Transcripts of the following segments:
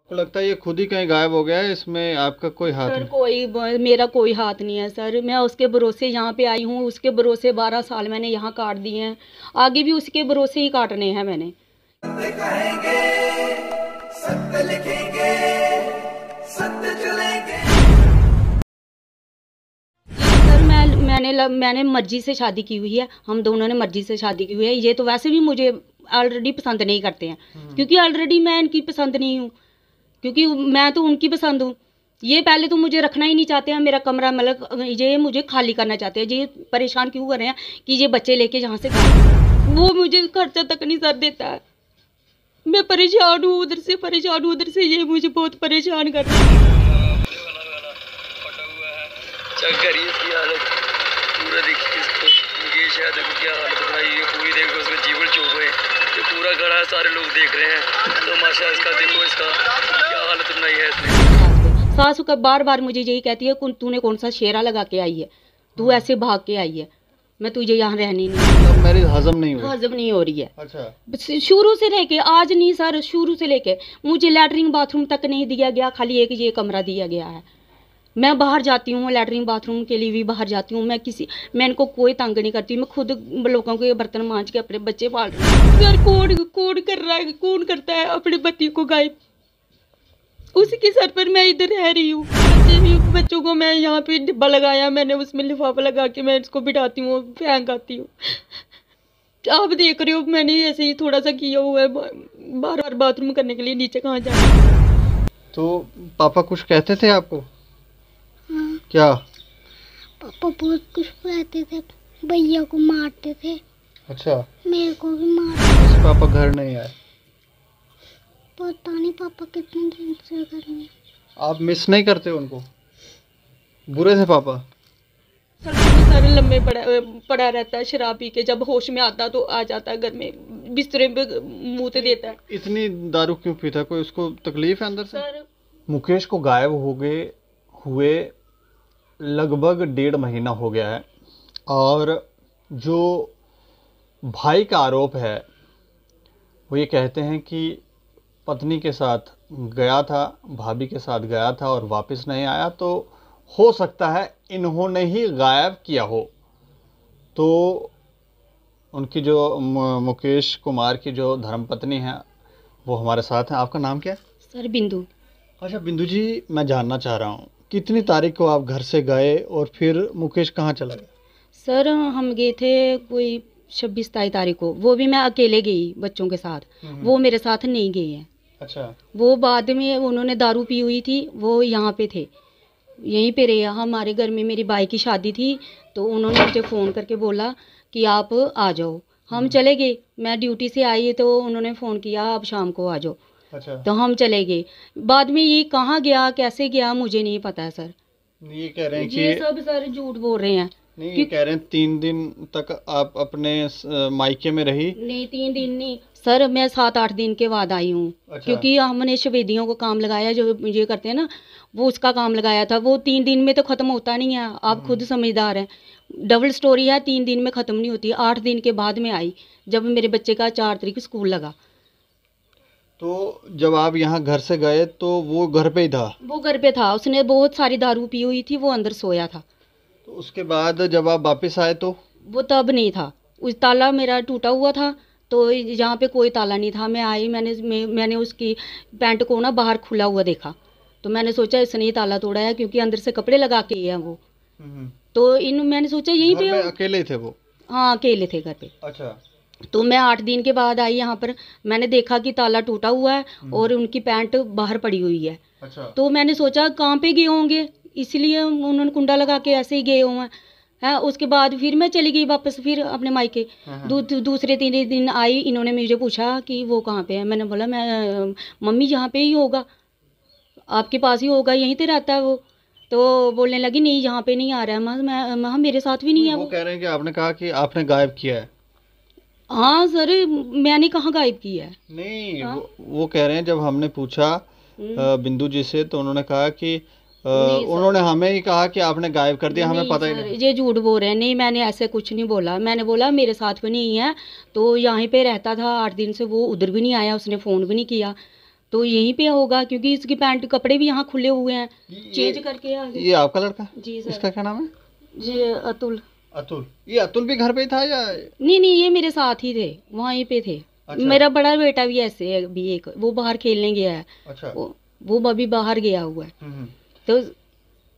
आपको लगता है ये खुद ही कहीं गायब हो गया है, इसमें आपका कोई हाथ सर नहीं? मेरा कोई हाथ नहीं है सर। मैं उसके भरोसे यहाँ पे आई हूँ, उसके भरोसे 12 साल मैंने यहाँ काट दिए हैं, आगे भी उसके भरोसे ही काटने हैं मैंने। सत्य कहेंगे, सत्य लिखेंगे, सत्य चलेंगे। सर मैंने मर्जी से शादी की हुई है, हम दोनों ने मर्जी से शादी की हुई है। ये तो वैसे भी मुझे ऑलरेडी पसंद नहीं करते हैं, क्योंकि ऑलरेडी मैं इनकी पसंद नहीं हूँ, क्योंकि मैं तो उनकी पसंद हूँ। ये पहले तो मुझे रखना ही नहीं चाहते हैं, मेरा कमरा मतलब ये मुझे खाली करना चाहते हैं। ये परेशान क्यों कर रहे हैं कि ये बच्चे लेके यहाँ से वो मुझे खर्चा तक नहीं सर देता है। मैं परेशान हूँ, उधर से परेशान हूँ, उधर से ये मुझे बहुत परेशान कर रहे हैं। इसकी हालत पूरा देखिए, इसको मुकेश है, देखो क्या हालत बनाई है पूरी, देखो उसका जीवन चौक है, ये पूरा खड़ा है, सारे लोग देख रहे हैं। तो माशा इसका देखो, इसका क्या हालत बनाई है इसने। सासू का बार बार मुझे यही कहती है, तूने कौन सा शेरा लगा के आई है, तू ऐसे भाग के आई है, मैं तुझे यहाँ रहने नहीं। मेरी हजम नहीं हो रही है। अच्छा, शुरू से लेके आज नहीं सर, शुरू से लेके मुझे लैटरिन बाथरूम तक नहीं दिया गया, खाली एक ये कमरा दिया गया है। मैं बाहर जाती हूँ, लैटरिन बाथरूम के लिए भी बाहर जाती हूँ। मैं इनको कोई तंग नहीं करती, मैं खुद लोगों के बर्तन मांज के अपने बच्चे पाल रही हूँ। सर कौन कर रहा है, कौन करता है अपने पति को गायब, उसके सर पर मैं इधर रह रही हूँ। बच्चों को मैं यहाँ पे डिब्बा लगाया, मैंने उसमें लिफाफा लगा के मैं इसको बिठाती हूँ, फेंक आती हूँ। आप देख रहे हो मैंने ऐसे ही थोड़ा सा किया हुआ है, बार बाथरूम करने के लिए नीचे कहाँ जाना। तो पापा कुछ कहते थे आपको? हाँ। क्या? पापा बहुत कुछ कहते थे, भैया को मारते थे। अच्छा, मेरे को भी मारते थे। पापा घर नहीं आए? पता नहीं पापा कितने दिन से घर में। आप मिस नहीं करते उनको? बुरे थे पापा? सर लम्बे पड़ा रहता है, शराब पी के जब होश में आता तो आ जाता है घर में, बिस्तरे पे मुंह से देता है। इतनी दारू क्यों पीता? कोई उसको तकलीफ है अंदर से? सर मुकेश को गायब हुए लगभग 1.5 महीना हो गया है, और जो भाई का आरोप है वो ये कहते हैं कि पत्नी के साथ गया था, भाभी के साथ गया था और वापस नहीं आया, तो हो सकता है इन्होंने ही गायब किया हो। तो उनकी जो मुकेश कुमार की जो धर्मपत्नी है वो हमारे साथ हैं। आपका नाम क्या है? सर बिंदु। अच्छा बिंदु जी, मैं जानना चाह रहा हूँ कितनी तारीख को आप घर से गए और फिर मुकेश कहाँ चला गया? सर हम गए थे कोई 26-27 तारीख को, वो भी मैं अकेले गई बच्चों के साथ, वो मेरे साथ नहीं गए हैं। अच्छा, वो बाद में उन्होंने दारू पी हुई थी, वो यहाँ पे थे, यहीं पे रहे। हमारे घर में मेरी भाई की शादी थी, तो उन्होंने मुझे फ़ोन करके बोला कि आप आ जाओ। हम चले गए, मैं ड्यूटी से आई तो उन्होंने फ़ोन किया आप शाम को आ जाओ। अच्छा, तो हम चले गए। बाद में ये कहाँ गया कैसे गया मुझे नहीं पता है सर। ये कह रहे हैं कि ये सब सर झूठ बोल रहे हैं। नहीं, ये कह रहे हैं 3 दिन तक आप अपने मायके में रही? नहीं 3 दिन नहीं सर, मैं 7-8 दिन के बाद आई हूँ। अच्छा। क्योंकि हमने शवेदियों को काम लगाया, जो ये करते हैं ना, वो उसका काम लगाया था। वो 3 दिन में तो ख़त्म होता नहीं है, आप खुद समझदार हैं। डबल स्टोरी है, 3 दिन में ख़त्म नहीं होती। 8 दिन के बाद में आई, जब मेरे बच्चे का 4 तारीख स्कूल लगा। तो जब आप यहाँ घर से गए तो वो घर पे ही था? वो घर पे था, उसने बहुत सारी दारू पी हुई थी, वो अंदर सोया था। तो उसके बाद जब आप वापस आए तो? वो तब नहीं था, उस ताला मेरा टूटा हुआ था, तो यहाँ पे कोई ताला नहीं था। मैं आई, मैंने उसकी पैंट को ना बाहर खुला हुआ देखा, तो मैंने सोचा इसने ही ताला तोड़ा है, क्योंकि अंदर से कपड़े लगा के हैं वो। तो मैंने सोचा यहीं पे अकेले थे वो? हाँ अकेले थे घर पे। अच्छा। तो मैं 8 दिन के बाद आई यहाँ पर, मैंने देखा कि ताला टूटा हुआ है और उनकी पैंट बाहर पड़ी हुई है। अच्छा। तो मैंने सोचा कहाँ पे गए होंगे, इसलिए उन्होंने कुंडा लगा के ऐसे ही गए हुए हैं। उसके बाद फिर मैं चली गई वापस फिर अपने मायके। दूसरे 3 दिन आई, इन्होंने मुझे पूछा कि वो कहाँ पे है। मैंने बोला मैं मम्मी यहाँ पे ही होगा, आपके पास ही होगा, यहीं पे रहता है वो। तो बोलने लगी नहीं यहाँ पे नहीं आ रहा है। मैं मेरे साथ भी नहीं है वो कह रहे हैं कि आपने कहा कि आपने गायब किया है। हाँ सर, मैंने कहाँ गायब किया है? नहीं, वो कह रहे हैं, जब हमने पूछा बिंदु जी से तो उन्होंने कहा कि उन्होंने हमें ही कहा कि आपने गायब कर दिया, हमें पता ही नहीं। ये झूठ बोल रहे हैं। नहीं मैंने ऐसे कुछ नहीं बोला, मैंने बोला मेरे साथ भी नहीं है, तो यहीं पे रहता था 8 दिन से, वो उधर भी नहीं आया, उसने फ़ोन भी नहीं किया। तो यहीं पे होगा, क्योंकि इसकी पैंट कपड़े भी यहाँ खुले हुए हैं, चेंज करके आ गए। ये आपका लड़का? जी सर। इसका क्या नाम है? ये अतुल। अतुल। ये अतुल भी घर पे ही था या? नहीं, ये मेरे साथ ही थे, वहीं पे थे। अच्छा। मेरा बड़ा बेटा भी ऐसे है, अभी एक वो बाहर खेलने गया है। अच्छा। वो अभी बाहर गया हुआ है।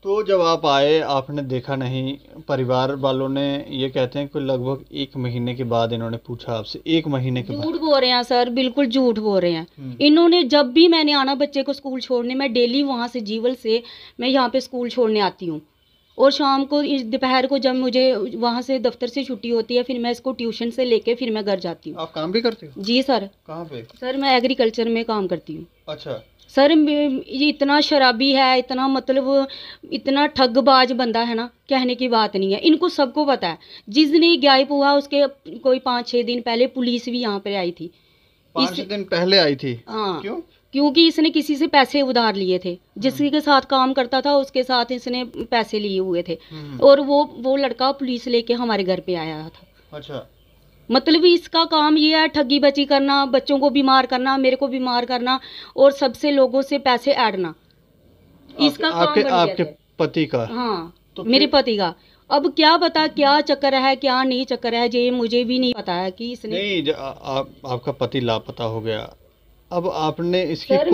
तो जब आप आए आपने देखा नहीं, परिवार वालों ने ये कहते हैं कि लगभग 1 महीने के बाद इन्होंने पूछा आपसे? 1 महीने के बाद? झूठ बोल रहे हैं सर, बिल्कुल झूठ बोल रहे हैं। इन्होंने जब भी मैंने आना बच्चे को स्कूल छोड़ने, मैं डेली वहाँ से जीवल से मैं यहाँ पे स्कूल छोड़ने आती हूँ, और शाम को इस दोपहर को जब मुझे वहाँ से दफ्तर से छुट्टी होती है, फिर मैं इसको ट्यूशन से लेके फिर मैं घर जाती हूँ। आप काम भी करते हो? जी सर। कहाँ पे? सर मैं एग्रीकल्चर में काम करती हूँ। अच्छा। सर ये इतना शराबी है, इतना मतलब इतना ठगबाज बंदा है ना, कहने की बात नहीं है। इनको सबको पता है। जिस दिन ये गायब हुआ उसके कोई 5-6 दिन पहले पुलिस भी यहाँ पर आई थी। 5 दिन पहले आई थी? हाँ। क्यों? क्योंकि इसने किसी से पैसे उधार लिए थे, जिसके के साथ काम करता था उसके साथ इसने पैसे लिए हुए थे, और वो लड़का पुलिस लेके हमारे घर पे आया था। अच्छा। मतलब इसका काम ये है ठगी बची करना, बच्चों को बीमार करना, मेरे को बीमार करना, और सबसे लोगों से पैसे ऐडना। इसका काम बन गया आपके था। पति का? हाँ, तो मेरे पति का। अब क्या पता क्या चक्कर है क्या नहीं चक्कर है, ये मुझे भी नहीं पता है कि इसने नहीं, आपका पति लापता हो गया, अब आपने इसकी सर,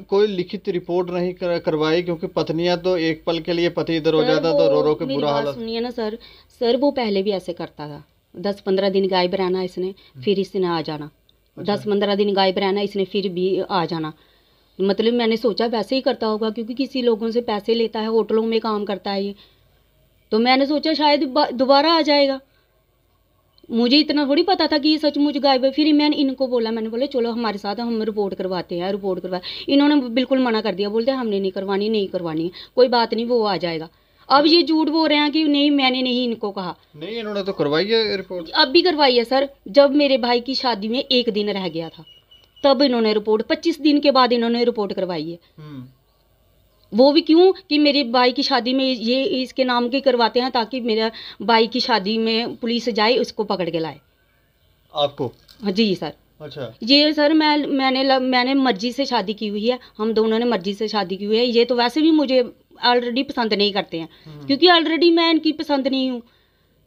कोई लिखित रिपोर्ट नहीं करवाई? क्योंकि पत्नियां तो एक पल के लिए पति इधर हो जाता तो रो रो के बुरा हाल। सुनिए ना सर वो पहले भी ऐसे करता था। 10-15 दिन गायब रहना इसने, फिर इसने आ जाना। 10-15 दिन गायब रहना इसने, फिर भी आ जाना। मतलब मैंने सोचा वैसे ही करता होगा, क्योंकि किसी लोगों से पैसे लेता है, होटलों में काम करता है ये, तो मैंने सोचा शायद दोबारा आ जाएगा। मुझे इतना थोड़ी पता था कि ये सचमुच गायब है। फिर मैंने इनको बोला, मैंने बोला चलो हमारे साथ हम रिपोर्ट करवाते हैं, रिपोर्ट करवा। इन्होंने बिल्कुल मना कर दिया, बोलते हमने नहीं करवानी है, कोई बात नहीं वो आ जाएगा। अब ये झूठ बोल रहे हैं कि नहीं मैंने नहीं इनको कहा। नहीं, इन्होंने तो करवाई है रिपोर्ट। अब भी करवाई है सर। जब मेरे भाई की शादी में 1 दिन रह गया था तब इन्होंने रिपोर्ट, 25 दिन के बाद इन्होंने रिपोर्ट करवाई है। वो भी क्यों कि मेरे भाई की शादी में ये इसके नाम के करवाते हैं, ताकि मेरा भाई की शादी में पुलिस जाए उसको पकड़ के लाए। आपको? जी सर। अच्छा। ये सर मैंने मर्जी से शादी की हुई है, हम दोनों ने मर्जी से शादी की हुई है। ये तो वैसे भी मुझे ऑलरेडी पसंद नहीं करते हैं, क्योंकि ऑलरेडी मैं इनकी पसंद नहीं हूँ,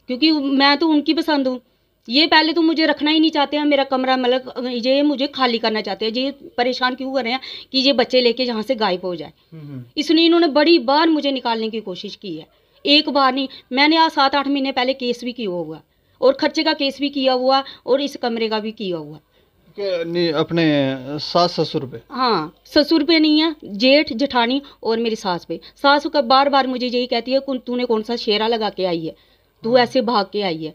क्योंकि मैं तो उनकी पसंद हूँ। ये पहले तो मुझे रखना ही नहीं चाहते हैं मेरा कमरा, मतलब ये मुझे खाली करना चाहते हैं। ये परेशान क्यों कर रहे हैं कि ये बच्चे लेके यहाँ से गायब हो जाए। इसलिए इन्होंने बड़ी बार मुझे निकालने की कोशिश की है, एक बार नहीं। मैंने आज 7-8 महीने पहले केस भी किया हुआ, और खर्चे का केस भी किया हुआ, और इस कमरे का भी किया हुआ। नहीं, अपने सास ससुर पे? हाँ, ससुर पे नहीं है, जेठ जेठानी और मेरी सास पे। सास का बार बार मुझे यही कहती है तूने कौन सा शेरा लगा के आई है, तू ऐसे भाग के आई है,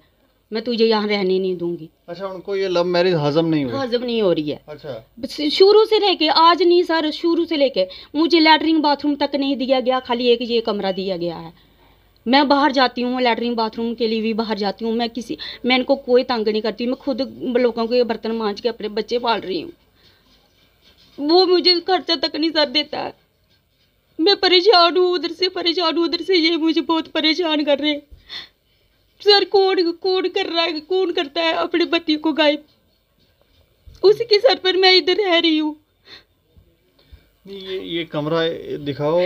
मैं तुझे यहाँ रहने नहीं दूंगी। अच्छा, उनको ये लव मैरिज हजम नहीं हुई? हजम नहीं हो रही है। अच्छा। शुरू से लेके आज नहीं सर, शुरू से लेके मुझे लैटरिन बाथरूम तक नहीं दिया गया, खाली एक ये कमरा दिया गया है। मैं बाहर जाती हूँ, लैटरिन बाथरूम के लिए भी बाहर जाती हूँ। मैं इनको कोई तंग नहीं करती। मैं खुद लोगों के बर्तन मांज के अपने बच्चे पाल रही हूँ। वो मुझे खर्चा तक नहीं सर देता है। मैं परेशान हूँ, उधर से परेशान हूँ, उधर से ये मुझे बहुत परेशान कर रहे हैं। सर कौन कर रहा है, कौन करता है अपने पति को गायब? उसके सर पर मैं इधर रह रही हूँ। ये कमरा दिखाओ।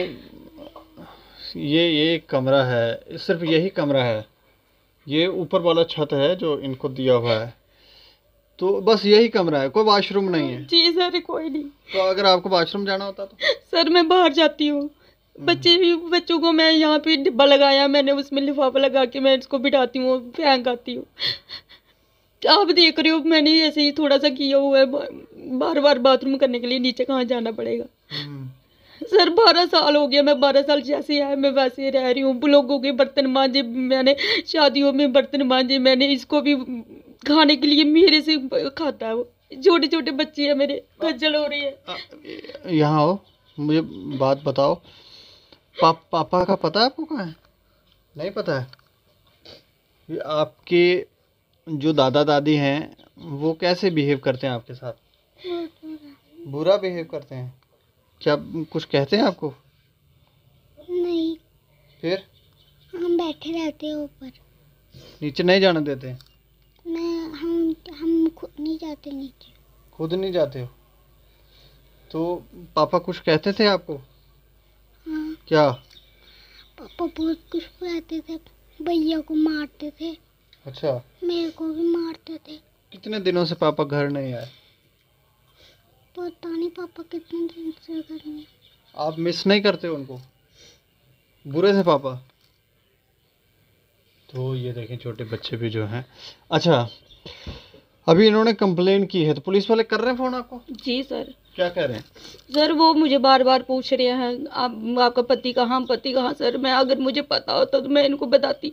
ये कमरा है, सिर्फ यही कमरा है। ये ऊपर वाला छत है जो इनको दिया हुआ है, तो बस यही कमरा है, कोई वॉशरूम नहीं है? जी सर, कोई नहीं। तो अगर आपको वॉशरूम जाना होता तो? सर मैं बाहर जाती हूँ, बच्चों को मैं यहाँ पे डिब्बा लगाया, मैंने उसमें लिफाफा लगा के मैं इसको बिठाती हूँ, फेंक आती हूँ। आप देख रहे हो मैंने ऐसे ही थोड़ा सा किया हुआ है, बार बार बाथरूम करने के लिए नीचे कहाँ जाना पड़ेगा। सर 12 साल हो गया, मैं 12 साल जैसे है मैं वैसे रह रही हूँ। लोगों के बर्तन मांजे, मैंने शादियों में बर्तन मांजे, मैंने इसको भी खाने के लिए मेरे से खाता है। वो छोटे छोटे बच्चे हैं मेरे, खज्जल हो रही है। यहाँ हो, मुझे बात बताओ, पापा का पता है आपको कहाँ है? नहीं पता है? ये आपके जो दादा दादी हैं वो कैसे बिहेव करते हैं आपके साथ? बुरा बिहेव करते हैं? क्या कुछ कहते हैं आपको? नहीं। फिर? हम बैठे रहते हैं ऊपर, नीचे नहीं जाने देते? मैं हम खुद नहीं जाते नीचे। खुद नहीं जाते हो? तो पापा कुछ कहते थे आपको? हाँ, क्या? पापा बहुत कुछ कहते थे, भैया को मारते थे, अच्छा, मेरे को भी मारते थे। कितने दिनों से पापा घर नहीं आए? पता नहीं पापा कितने दिन से घर में। आप मिस नहीं करते उनको? बुरे थे पापा? तो ये देखें छोटे बच्चे भी जो हैं। अच्छा, अभी इन्होंने कंप्लेन की है तो पुलिस वाले कर रहे हैं फ़ोन आपको? जी सर। क्या कह रहे हैं? सर वो मुझे बार बार पूछ रहे हैं आपका पति कहाँ सर। मैं अगर मुझे पता होता तो मैं इनको बताती,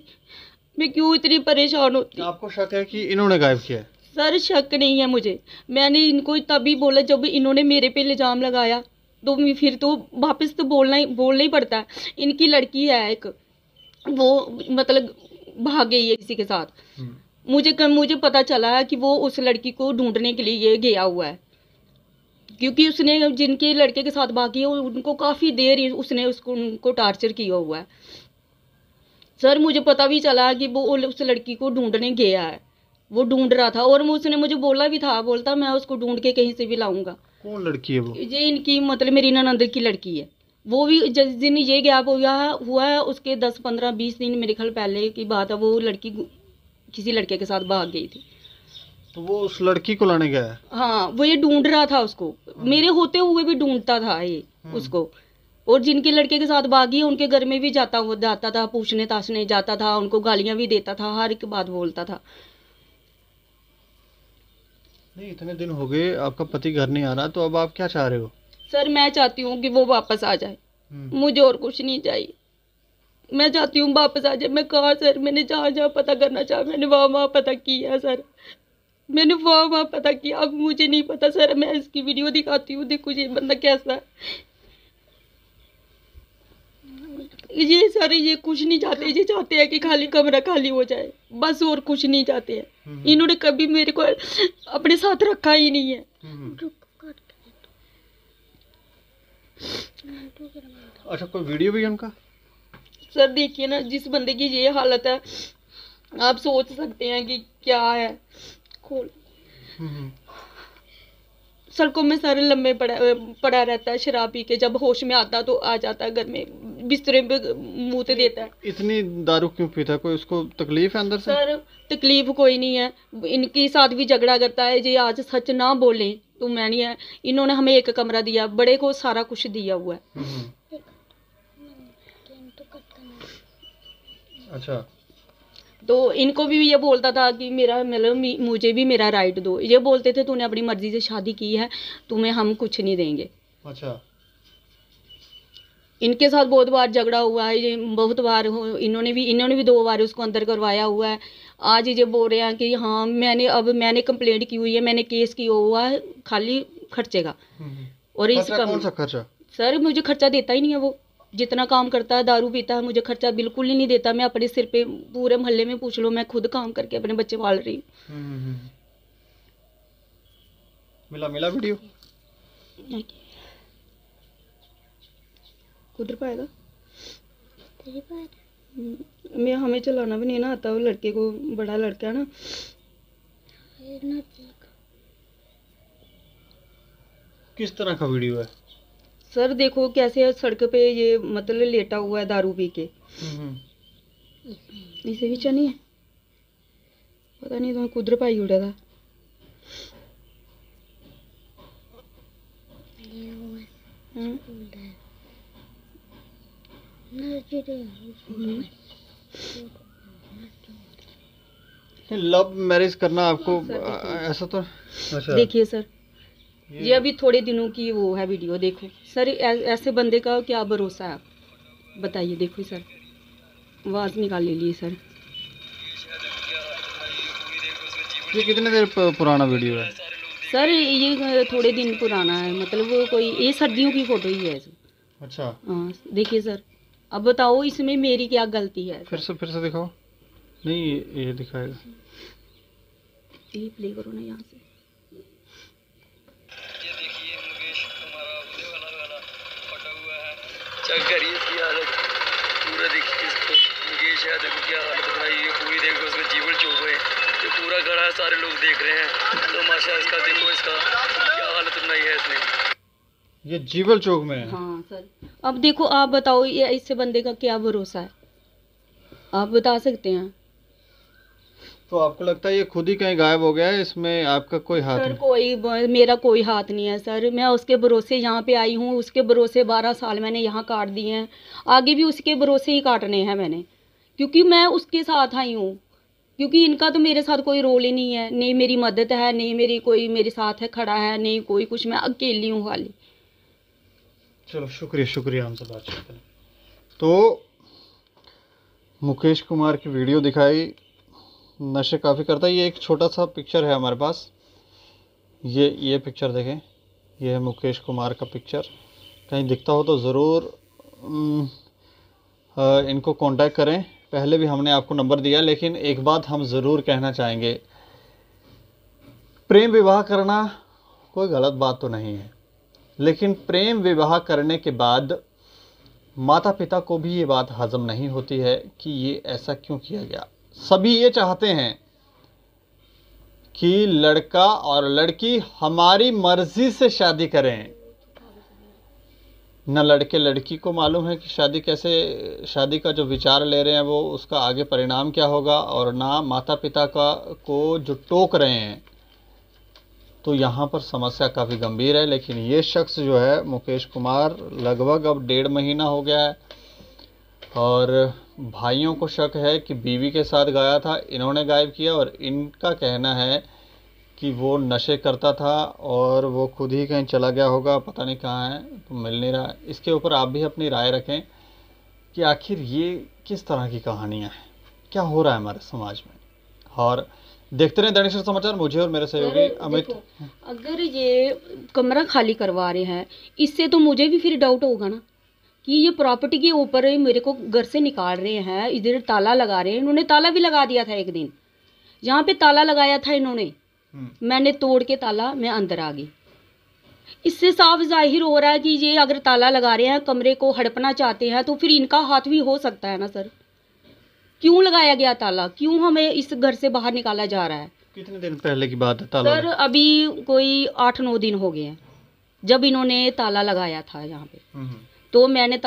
मैं क्यों इतनी परेशान होती। आपको शक है कि इन्होंने गायब किया है? सर शक नहीं है मुझे, मैंने इनको तभी बोला जब इन्होंने मेरे पे इल्ज़ाम लगाया, तो फिर तो वापस तो बोलना ही पड़ता है। इनकी लड़की है एक, वो मतलब भाग गई है किसी के साथ। मुझे पता चला है कि वो उस लड़की को ढूंढने के लिए ये गया हुआ है, क्योंकि उसने जिनके लड़के के साथ भागी है उनको काफ़ी देर उसने उनको टार्चर किया हुआ है। सर मुझे पता भी चला कि वो उस लड़की को ढूंढने गया है, वो ढूंढ रहा था और उसने मुझे बोला भी था, बोलता मैं उसको ढूंढ के कहीं से भी लाऊंगा। कौन लड़की है वो? ये इनकी मतलब मेरी ननंद की लड़की है। वो भी जिस दिन ये गैप हुआ है उसके 10-15-20 दिन मेरे ख्याल पहले की बात है, वो लड़की किसी लड़के के साथ भाग गई थी। तो वो उस लड़की को लाने गया है? हाँ, वो ये ढूंढ रहा था उसको, मेरे होते हुए भी ढूंढता था ये उसको। और जिनके लड़के के साथ भागी है उनके घर में भी जाता था, पूछने ताछने जाता था, उनको गालियां भी देता था, हर एक बात बोलता था। नहीं, इतने दिन हो गए आपका पति घर नहीं आ रहा, तो अब आप क्या चाह रहे हो? सर मैं चाहती हूँ कि वो वापस आ जाए, मुझे और कुछ नहीं चाहिए। मैं चाहती हूँ वापस आ जाए। मैं कहा सर, मैंने जहाँ जहाँ पता करना चाहा मैंने वहाँ पता किया सर, मैंने वहाँ पता किया। अब मुझे नहीं पता सर, मैं इसकी वीडियो दिखाती हूँ, देखो ये बंदा कैसा है। ये सर ये कुछ नहीं चाहते, ये चाहते हैं कि खाली कमरा खाली हो जाए, बस और कुछ नहीं चाहते हैं। इन्होंने कभी मेरे को अपने साथ रखा ही नहीं है। अच्छा, कोई वीडियो भी है उनका? सर देखिए ना, जिस बंदे की ये हालत है आप सोच सकते हैं कि क्या है। खोल सड़कों में सर लम्बे पड़ा रहता है, शराब पी के जब होश में आता तो आ जाता है घर में, बिस्तरे पे मुंह ते देता है। इतनी दारू क्यों पीता है? कोई उसको तकलीफ है अंदर से? सर तकलीफ कोई नहीं है, इनके साथ भी झगड़ा करता है। ये आज सच ना बोले तो मैं नहीं है। इन्होंने हमें एक कमरा दिया, बड़े को सारा कुछ दिया हुआ है। अच्छा, तो इनको भी ये बोलता था कि मेरा मतलब मुझे भी मेरा राइट दो। ये बोलते थे तूने अपनी मर्जी से शादी की है, तुम्हें हम कुछ नहीं देंगे। अच्छा, इनके साथ बहुत बार झगड़ा हुआ है, ये बहुत बार इन्होंने भी 2 बार उसको अंदर करवाया हुआ है। आज ये बोल रहे हैं कि हाँ मैंने कंप्लेंट की हुई है, मैंने केस किया हुआ है खाली खर्चे का। और खर्चा कौन सा खर्चा? सर मुझे खर्चा देता ही नहीं है वो, जितना काम करता है दारू पीता है, मुझे खर्चा बिल्कुल ही नहीं देता। मैं अपने सिर पे, पूरे मोहल्ले में पूछ लो, मैं खुद काम करके अपने बच्चे पाल रही हूँ। मिला वीडियो? उधर पाएगा मैं, हमें चलाना भी नहीं ना आता, वो लड़के को, बड़ा लड़का है ना। किस तरह का वीडियो है? सर देखो कैसे सड़क पे ये मतलब लेटा हुआ है दारू पी के। इसे भी चनी है, पता नहीं तुम्हें कुदर पाई उड़ा था। लव मैरिज करना आपको ऐसा तो? अच्छा, देखिए सर ये अभी थोड़े दिनों की वो है वीडियो, देखो सर ऐसे बंदे का क्या भरोसा है आप बताइए। देखो सर आवाज़ निकाल लीजिए सर। ये कितने देर पुराना वीडियो है? सर ये थोड़े दिन पुराना है, मतलब वो कोई ये सर्दियों की फ़ोटो ही है। अच्छा, हाँ देखिए सर, अब बताओ इसमें मेरी क्या गलती है? फिर से दिखाओ। नहीं, ये दिखाएगा, ये प्ले करो ना यहाँ से। ये देखिए मुकेश हमारा वाला फटा हुआ है, चेक करिए इसकी हालत पूरा, देखिए इसको मुकेश है, देखो क्या हालत बनाई है पूरी, देखो उसमें जीवन चुभ रहे हैं, ये पूरा खड़ा है, सारे लोग देख रहे हैं। तो माशा इसका देखो, इसका क्या हालत बनाई है इसने। ये जीवल चौक में है। हाँ सर, अब देखो आप बताओ ये इससे बंदे का क्या भरोसा है, आप बता सकते हैं? तो आपको लगता है ये खुद ही कहीं गायब हो गया है, इसमें आपका कोई हाथ सर नहीं? मेरा कोई हाथ नहीं है सर, मैं उसके भरोसे यहाँ पे आई हूँ, उसके भरोसे 12 साल मैंने यहाँ काट दिए हैं, आगे भी उसके भरोसे ही काटने हैं मैंने, क्योंकि मैं उसके साथ आई हूँ, क्योंकि इनका तो मेरे साथ कोई रोल ही नहीं है, नहीं मेरी मदद है, नहीं मेरी कोई मेरे साथ है खड़ा है, नहीं कोई कुछ, मैं अकेली हूँ खाली। चलो शुक्रिया हमसे बातचीत करने। तो मुकेश कुमार की वीडियो दिखाई, नशे काफ़ी करता है। ये एक छोटा सा पिक्चर है हमारे पास, ये पिक्चर देखें, ये है मुकेश कुमार का पिक्चर। कहीं दिखता हो तो ज़रूर इनको कांटेक्ट करें। पहले भी हमने आपको नंबर दिया, लेकिन एक बात हम ज़रूर कहना चाहेंगे, प्रेम विवाह करना कोई गलत बात तो नहीं है, लेकिन प्रेम विवाह करने के बाद माता पिता को भी ये बात हजम नहीं होती है कि ये ऐसा क्यों किया गया। सभी ये चाहते हैं कि लड़का और लड़की हमारी मर्जी से शादी करें। न लड़के लड़की को मालूम है कि शादी का जो विचार ले रहे हैं वो उसका आगे परिणाम क्या होगा, और ना माता पिता को जो टोक रहे हैं। तो यहाँ पर समस्या काफ़ी गंभीर है। लेकिन ये शख्स जो है मुकेश कुमार, लगभग अब 1.5 महीना हो गया है, और भाइयों को शक है कि बीवी के साथ गया था, इन्होंने गायब किया, और इनका कहना है कि वो नशे करता था और वो खुद ही कहीं चला गया होगा, पता नहीं कहाँ है, तो मिल नहीं रहा है। इसके ऊपर आप भी अपनी राय रखें कि आखिर ये किस तरह की कहानियाँ हैं, क्या हो रहा है हमारे समाज में। और देखते रहें दैनिक समाचार, मुझे और मेरे सहयोगी अमित। अगर ये कमरा खाली करवा रहे हैं, इससे तो मुझे भी फिर डाउट होगा ना कि ये प्रॉपर्टी के ऊपर मेरे को घर से निकाल रहे हैं, इधर ताला लगा रहे हैं। इन्होंने ताला भी लगा दिया था एक दिन, जहाँ पे ताला लगाया था इन्होंने, मैंने तोड़ के ताला मैं अंदर आ गई। इससे साफ जाहिर हो रहा है कि ये अगर ताला लगा रहे हैं, कमरे को हड़पना चाहते हैं, तो फिर इनका हाथ भी हो सकता है ना सर। क्यों लगाया गया ताला, क्यों हमें इस घर से बाहर निकाला जा रहा है? कितने दिन पहले की बात है ताला? सर अभी कोई 8-9 दिन हो गए हैं जब इन्होंने ताला लगाया था यहाँ पे। तो मैंने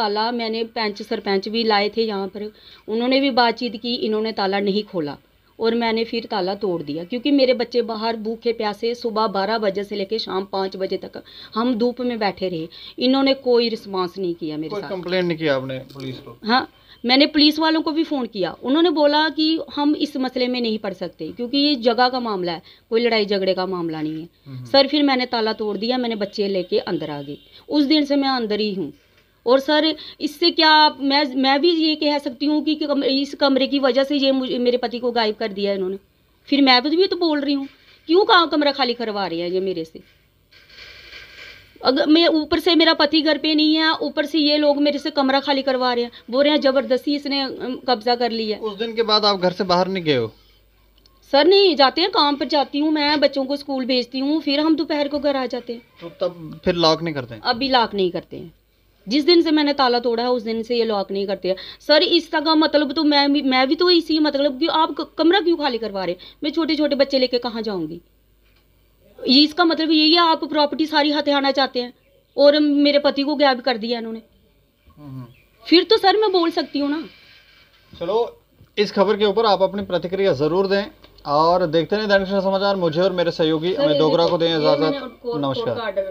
पंच सरपंच भी लाए थे यहाँ पर, उन्होंने भी बातचीत की, इन्होंने ताला नहीं खोला और मैंने फिर ताला तोड़ दिया, क्योंकि मेरे बच्चे बाहर भूखे प्यासे सुबह 12 बजे से लेकर शाम 5 बजे तक हम धूप में बैठे रहे। इन्होंने कोई रिस्पांस नहीं किया मेरे साथ। कोई कंप्लेंट नहीं किया आपने पुलिस को? हाँ, मैंने पुलिस वालों को भी फ़ोन किया, उन्होंने बोला कि हम इस मसले में नहीं पड़ सकते, क्योंकि ये जगह का मामला है, कोई लड़ाई झगड़े का मामला नहीं है। सर फिर मैंने ताला तोड़ दिया, मैंने बच्चे लेके अंदर आ गई। उस दिन से मैं अंदर ही हूँ। और सर इससे क्या मैं भी ये कह सकती हूँ कि इस कमरे की वजह से ये मेरे पति को गायब कर दिया इन्होंने। फिर मैं भी तो बोल रही हूँ, क्यों कमरा खाली करवा रहे हैं ये मेरे से? अगर मैं ऊपर से मेरा पति घर पे नहीं है, ऊपर से ये लोग मेरे से कमरा खाली करवा रहे हैं, बोल रहे हैं जबरदस्ती इसने कब्जा कर लिया। उस दिन के बाद आप घर से बाहर नहीं गए हो? सर नहीं जाते हैं, काम पर जाती हूँ मैं, बच्चों को स्कूल भेजती हूँ, फिर हम दोपहर को घर आ जाते हैं। तो तब फिर लॉक नहीं करते? अभी लॉक नहीं करते हैं। जिस दिन से मैंने ताला तोड़ा है उस दिन से ये लॉक नहीं करते हैं। सर इसका का मतलब तो मैं भी तो इसी मतलब कि आप कमरा क्यों खाली करवा रहे हैं? मैं छोटे छोटे बच्चे लेके कहाँ जाऊंगी? इसका मतलब यही है आप प्रॉपर्टी सारी हथियाना चाहते हैं और मेरे पति को गायब कर दिया इन्होंने। फिर तो सर मैं बोल सकती हूँ ना। चलो इस खबर के ऊपर आप अपनी प्रतिक्रिया जरूर दें और देखते रहें दैनिक समाचार। मुझे और मेरे सहयोगी अमित डोगरा को दें इजाजत। नमस्कार।